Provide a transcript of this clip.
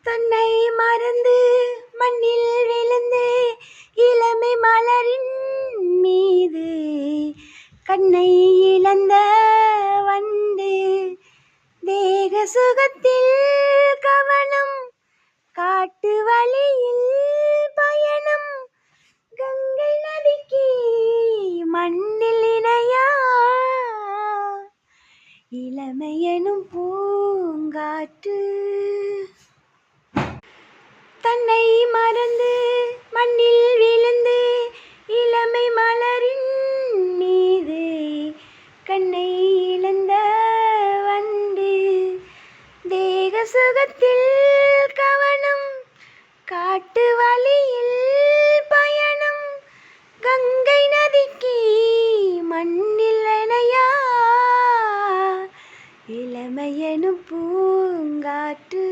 தன்னை மறந்து மண்ணில் விழுந்து இளமை மலரின் மீது கண்ணை இழந்த வண்டு தேக சுகத்தில் கவனம் காட்டு வழியில் பயணம் கங்கை நதிக்கு மண்ணில் இணையா இளமையெனும் பூங்காற்று தன்னை மறந்து மண்ணில் விழுந்து இளமை மலரின் மீது கண்ணை இழந்த வண்டு தேக சுகத்தில் கவனம் காட்டு வழியில் பயணம் கங்கை நதிக்கு மண்ணில் இணையா இளமையெனும் பூங்காற்று.